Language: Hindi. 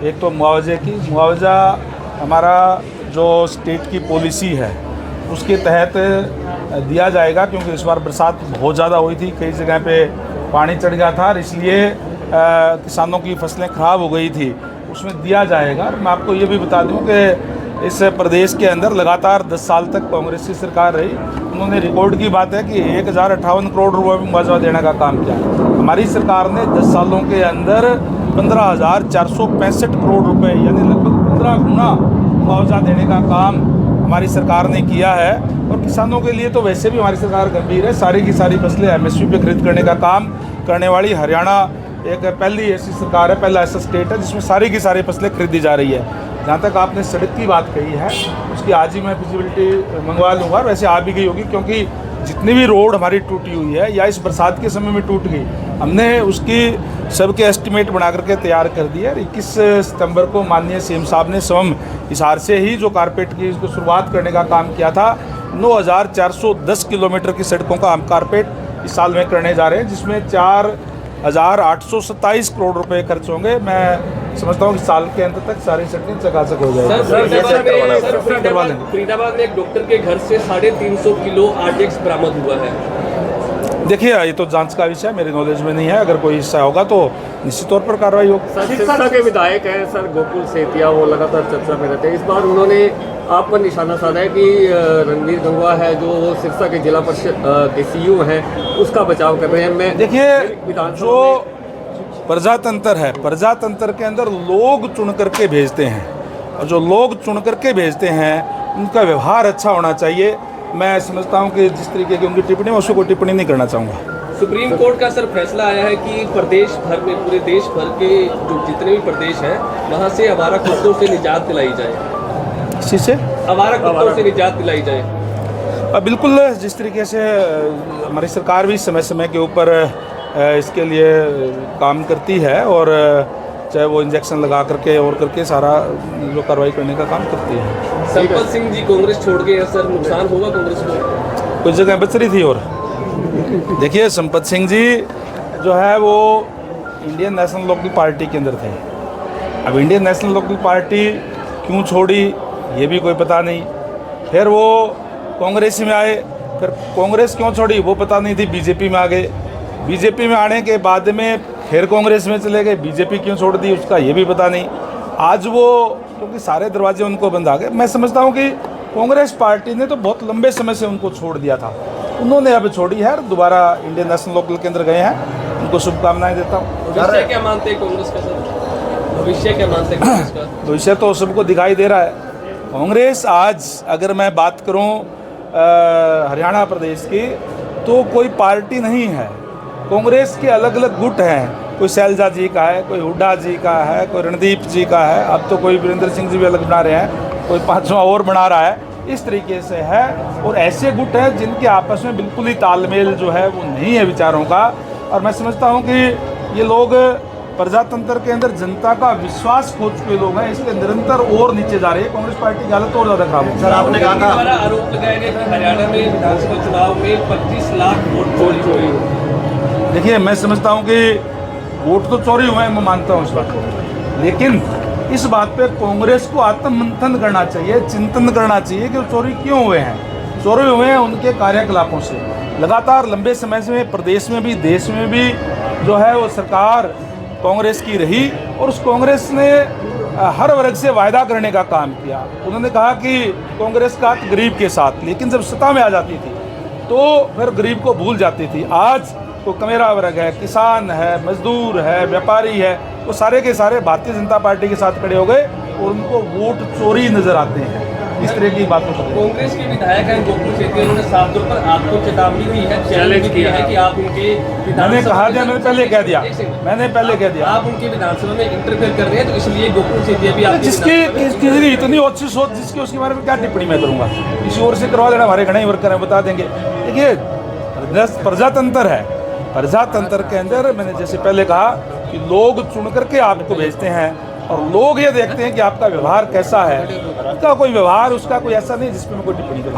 एक तो मुआवजे की, मुआवजा हमारा जो स्टेट की पॉलिसी है उसके तहत दिया जाएगा, क्योंकि इस बार बरसात बहुत ज़्यादा हुई थी, कई जगह पे पानी चढ़ गया था और इसलिए किसानों की फसलें ख़राब हो गई थी, उसमें दिया जाएगा। और मैं आपको ये भी बता दूं कि इस प्रदेश के अंदर लगातार 10 साल तक कांग्रेस की सरकार रही, उन्होंने रिकॉर्ड की बात है कि 1058 करोड़ रुपये में मुआवजा देने का काम किया। हमारी सरकार ने 10 सालों के अंदर 15,465 करोड़ रुपये यानी लगभग 15 गुना मुआवजा देने का काम हमारी सरकार ने किया है। और किसानों के लिए तो वैसे भी हमारी सरकार गंभीर है, सारी की सारी फसलें एमएसपी पे खरीद करने का काम करने वाली हरियाणा एक पहली ऐसी सरकार है, पहला ऐसा स्टेट है जिसमें सारी की सारी फसलें खरीदी जा रही है। जहाँ तक आपने सड़क की बात कही है उसकी आज ही मैं फिजिबिलिटी मंगवा लूँगा, वैसे आ भी गई होगी, क्योंकि जितनी भी रोड हमारी टूटी हुई है या इस बरसात के समय में टूट गई, हमने उसकी सबके एस्टिमेट बना करके तैयार कर दिया। 21 सितंबर को माननीय सीएम साहब ने स्वयं हिसार से ही जो कारपेट की इसको शुरुआत करने का काम किया था। 9,410 किलोमीटर की सड़कों का हम कारपेट इस साल में करने जा रहे हैं, जिसमें 4,827 करोड़ रुपए खर्च होंगे। मैं समझता हूँ कि साल के अंत तक सारी सड़कें चकाचक हो जाएगी। फरीदाबाद में एक डॉक्टर के घर से 350 किलो आरडीएक्स बरामद हुआ है। देखिए, ये तो जांच का विषय मेरी नॉलेज में नहीं है, अगर कोई हिस्सा होगा तो निश्चित तौर पर कार्रवाई होगी। सर, सिरसा के विधायक हैं सर गोकुल सेतिया, वो लगातार चर्चा में रहते हैं। इस बार उन्होंने आप पर निशाना साधा है कि रणवीर गंगवा है जो सिरसा के जिला परिषद के सीईओ हैं, उसका बचाव कर रहे हैं। मैं देखिए, जो प्रजातंत्र है, प्रजातंत्र के अंदर लोग चुन करके भेजते हैं, और जो लोग चुन करके भेजते हैं उनका व्यवहार अच्छा होना चाहिए। मैं समझता हूं कि जिस तरीके की उनकी टिप्पणी, मैं उसको कोई टिप्पणी नहीं करना चाहूँगा। सुप्रीम कोर्ट का सर फैसला आया है कि प्रदेश भर में, पूरे देश भर के जो जितने भी प्रदेश हैं वहाँ से आवारा कुत्तों से निजात दिलाई जाए। किसी से आवारा कुत्तों से निजात दिलाई जाए। बिल्कुल, जिस तरीके से हमारी सरकार भी समय समय के ऊपर इसके लिए काम करती है, और चाहे वो इंजेक्शन लगा करके और करके सारा जो कार्रवाई करने का काम करती है। संपत सिंह जी कांग्रेस छोड़ गए हैं सर, नुकसान होगा कांग्रेस को? कुछ जगह बच रही थी। और देखिए, संपत सिंह जी जो है वो इंडियन नेशनल लोकल पार्टी के अंदर थे। अब इंडियन नेशनल लोकल पार्टी क्यों छोड़ी ये भी कोई पता नहीं, फिर वो कांग्रेस में आए, फिर कांग्रेस क्यों छोड़ी वो पता नहीं थी, बीजेपी में आ गए, बीजेपी में आने के बाद में फिर कांग्रेस में चले गए, बीजेपी क्यों छोड़ दी उसका ये भी पता नहीं। आज वो, क्योंकि सारे दरवाजे उनको बंद आ गए। मैं समझता हूँ कि कांग्रेस पार्टी ने तो बहुत लंबे समय से उनको छोड़ दिया था, उन्होंने अब छोड़ी है, दोबारा इंडियन नेशनल लोकल के अंदर गए हैं, उनको शुभकामनाएं देता हूँ। भविष्य क्या मानते हैं कांग्रेस का सर? भविष्य क्या मानते हैं कांग्रेस का? भविष्य तो सबको दिखाई दे रहा है। कांग्रेस आज, अगर मैं बात करूँ हरियाणा प्रदेश की, तो कोई पार्टी नहीं है। कांग्रेस के अलग अलग गुट हैं, कोई शैलजा जी का है, कोई हुड्डा जी का है, कोई रणदीप जी का है, अब तो कोई वीरेंद्र सिंह जी भी अलग बना रहे हैं, कोई पांचवा और बना रहा है। इस तरीके से है, और ऐसे गुट हैं जिनके आपस में बिल्कुल ही तालमेल जो है वो नहीं है विचारों का। और मैं समझता हूँ कि ये लोग प्रजातंत्र के अंदर जनता का विश्वास खो चुके लोग हैं, इसलिए निरंतर और नीचे जा रही है कांग्रेस पार्टी की हालत और ज़्यादा खराब है। सर, आपने कहा था आरोप लगाया गया कि हरियाणा में विधानसभा चुनाव में 25 लाख वोट चोरी हुई। देखिए, मैं समझता हूँ कि वोट तो चोरी हुए हैं, मैं मानता हूँ इस बात को, लेकिन इस बात पे कांग्रेस को आत्ममंथन करना चाहिए, चिंतन करना चाहिए कि वो चोरी क्यों हुए हैं। चोरी हुए हैं उनके कार्यकलापों से। लगातार लंबे समय से प्रदेश में भी देश में भी जो है वो सरकार कांग्रेस की रही, और उस कांग्रेस ने हर वर्ग से वायदा करने का काम किया। उन्होंने कहा कि कांग्रेस का गरीब के साथ, लेकिन जब सत्ता में आ जाती थी तो फिर गरीब को भूल जाती थी। आज तो कमेरा वर्ग है, किसान है, मजदूर है, व्यापारी है, वो सारे के सारे भारतीय जनता पार्टी के साथ खड़े हो गए, और उनको वोट चोरी नजर आते हैं। इस तरह की बातों को कांग्रेस के विधायक हैं गोकुल सेतिया, उन्होंने साफ तौर पर आपको चेतावनी दी है, चैलेंज किया है कि आप उनके, मैंने कहा दिया, मैंने पहले कह दिया, मैंने पहले कह दिया, आप उनके विधानसभा में इंटरफेयर कर रहे हैं, तो इसलिए गोकुल सेतिया भी आप जिसकी इतनी अच्छी सोच जिसकी, उसके बारे में क्या टिप्पणी मैं करूँगा। किसी और से करवा लेना, हमारे घने वर्कर हैं, बता देंगे। देखिए, प्रजातंत्र है, प्रजातंत्र के अंदर मैंने जैसे पहले कहा कि लोग चुन करके आपको भेजते हैं, और लोग ये देखते हैं कि आपका व्यवहार कैसा है। उसका कोई व्यवहार, उसका कोई ऐसा नहीं जिस पर मैं कोई टिप्पणी करूँ।